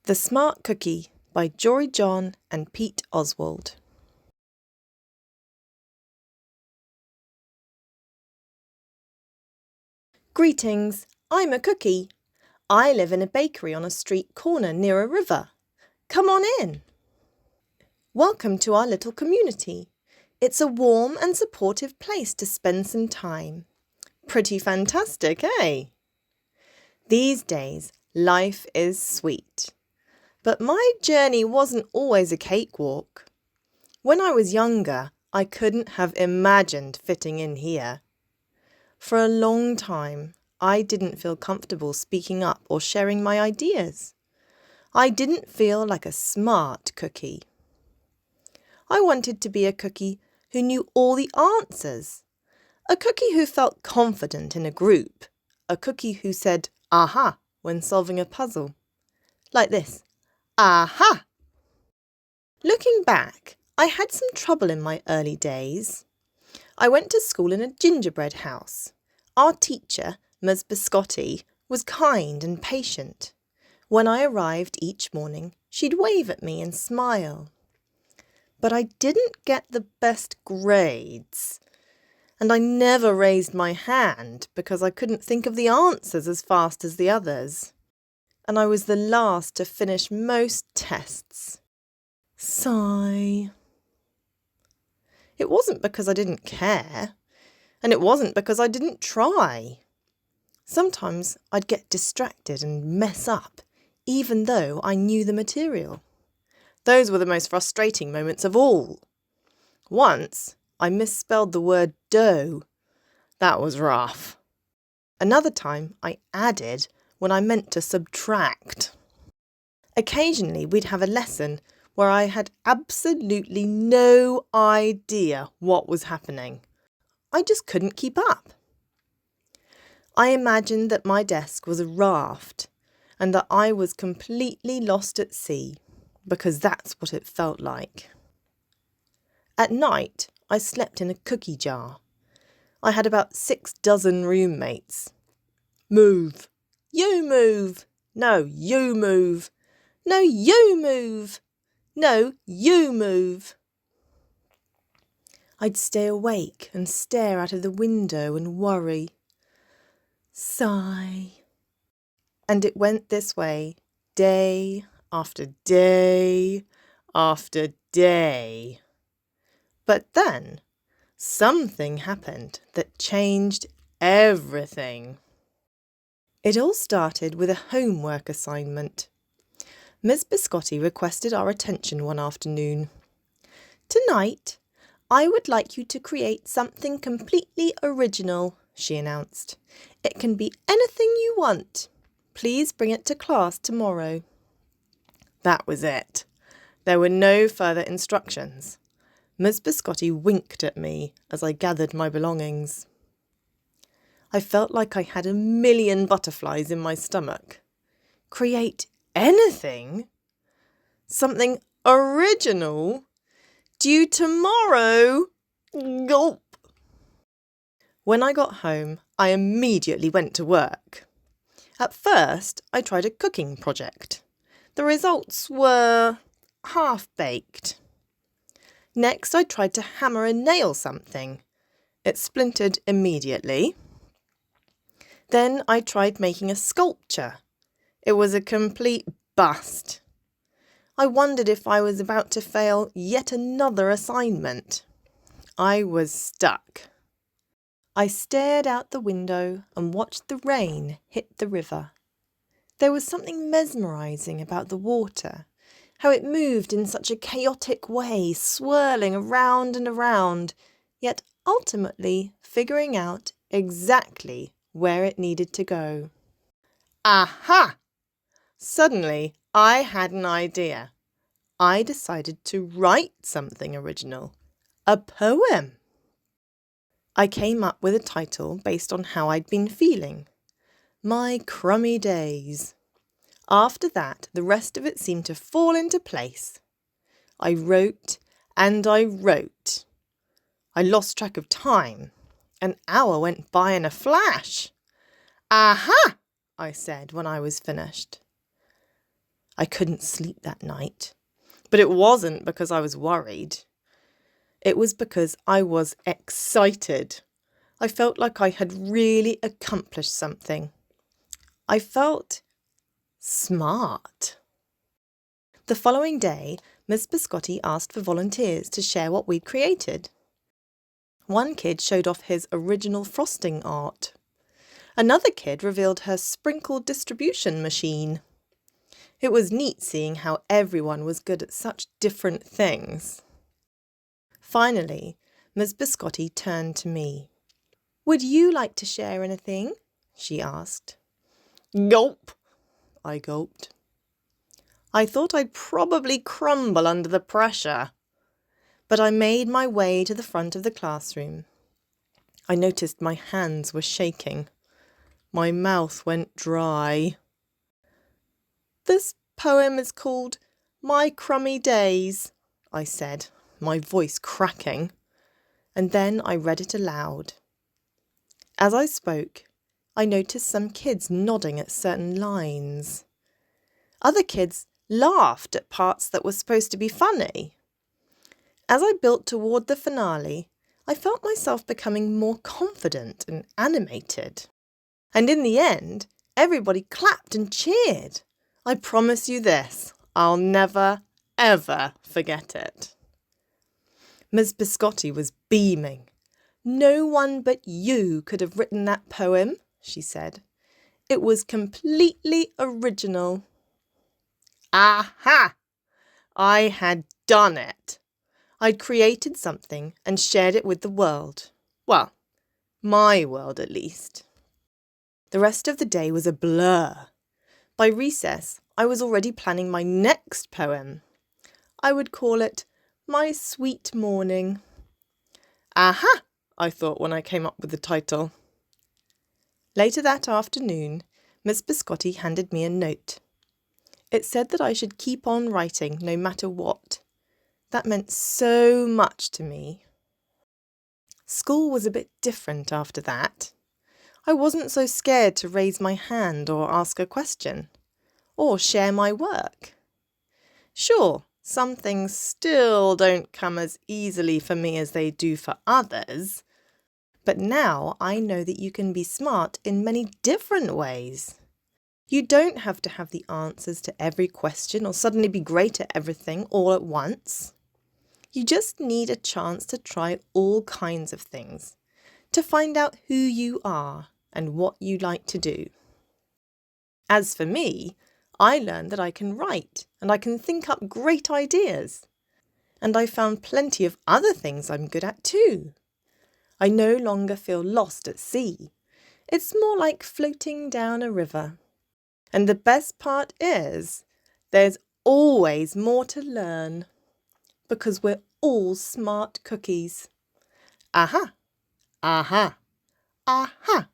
The Smart Cookie by Jory John and Pete Oswald. Greetings, I'm a cookie. I live in a bakery on a street corner near a river. Come on in. Welcome to our little community. It's a warm and supportive place to spend some time. Pretty fantastic, eh? These days, life is sweet. But my journey wasn't always a cakewalk. When I was younger, I couldn't have imagined fitting in here. For a long time, I didn't feel comfortable speaking up or sharing my ideas. I didn't feel like a smart cookie. I wanted to be a cookie who knew all the answers. A cookie who felt confident in a group. A cookie who said, "Aha," when solving a puzzle. Like this. Aha! Looking back, I had some trouble in my early days. I went to school in a gingerbread house. Our teacher, Ms. Biscotti, was kind and patient. When I arrived each morning, she'd wave at me and smile. But I didn't get the best grades. And I never raised my hand because I couldn't think of the answers as fast as the others. And I was the last to finish most tests. Sigh. It wasn't because I didn't care, and it wasn't because I didn't try. Sometimes I'd get distracted and mess up, even though I knew the material. Those were the most frustrating moments of all. Once, I misspelled the word dough. That was rough. Another time, I added when I meant to subtract. Occasionally, we'd have a lesson where I had absolutely no idea what was happening. I just couldn't keep up. I imagined that my desk was a raft and that I was completely lost at sea, because that's what it felt like. At night, I slept in a cookie jar. I had about 6 dozen roommates. Move. You move. No, you move. No, you move. No, you move. I'd stay awake and stare out of the window and worry. Sigh. And it went this way, day after day after day. But then, something happened that changed everything. It all started with a homework assignment. Ms. Biscotti requested our attention one afternoon. "Tonight, I would like you to create something completely original," she announced. "It can be anything you want. Please bring it to class tomorrow." That was it. There were no further instructions. Ms. Biscotti winked at me as I gathered my belongings. I felt like I had 1,000,000 butterflies in my stomach. Create anything? Something original? Due tomorrow? Gulp. When I got home, I immediately went to work. At first, I tried a cooking project. The results were half-baked. Next, I tried to hammer and nail something. It splintered immediately. Then I tried making a sculpture. It was a complete bust. I wondered if I was about to fail yet another assignment. I was stuck. I stared out the window and watched the rain hit the river. There was something mesmerising about the water, how it moved in such a chaotic way, swirling around and around, yet ultimately figuring out exactly where it needed to go. Aha! Suddenly, I had an idea. I decided to write something original, a poem. I came up with a title based on how I'd been feeling. My crummy days. After that, the rest of it seemed to fall into place. I wrote and I wrote. I lost track of time. An hour went by in a flash. Aha! I said when I was finished. I couldn't sleep that night. But it wasn't because I was worried. It was because I was excited. I felt like I had really accomplished something. I felt smart. The following day, Miss Biscotti asked for volunteers to share what we'd created. One kid showed off his original frosting art. Another kid revealed her sprinkle distribution machine. It was neat seeing how everyone was good at such different things. Finally, Miss Biscotti turned to me. "Would you like to share anything?" she asked. "Gulp," I gulped. I thought I'd probably crumble under the pressure, but I made my way to the front of the classroom. I noticed my hands were shaking. My mouth went dry. "This poem is called My Crummy Days," I said, my voice cracking, and then I read it aloud. As I spoke, I noticed some kids nodding at certain lines. Other kids laughed at parts that were supposed to be funny. As I built toward the finale, I felt myself becoming more confident and animated. And in the end, everybody clapped and cheered. I promise you this, I'll never, ever forget it. Miss Biscotti was beaming. "No one but you could have written that poem," she said. "It was completely original." Aha! I had done it. I'd created something and shared it with the world. Well, my world at least. The rest of the day was a blur. By recess, I was already planning my next poem. I would call it My Sweet Morning. Aha! I thought when I came up with the title. Later that afternoon, Miss Biscotti handed me a note. It said that I should keep on writing no matter what. That meant so much to me. School was a bit different after that. I wasn't so scared to raise my hand or ask a question, or share my work. Sure, some things still don't come as easily for me as they do for others, but now I know that you can be smart in many different ways. You don't have to have the answers to every question or suddenly be great at everything all at once. You just need a chance to try all kinds of things, to find out who you are and what you like to do. As for me, I learned that I can write and I can think up great ideas. And I found plenty of other things I'm good at too. I no longer feel lost at sea. It's more like floating down a river. And the best part is, there's always more to learn, because we're all smart cookies. Aha! Aha! Aha!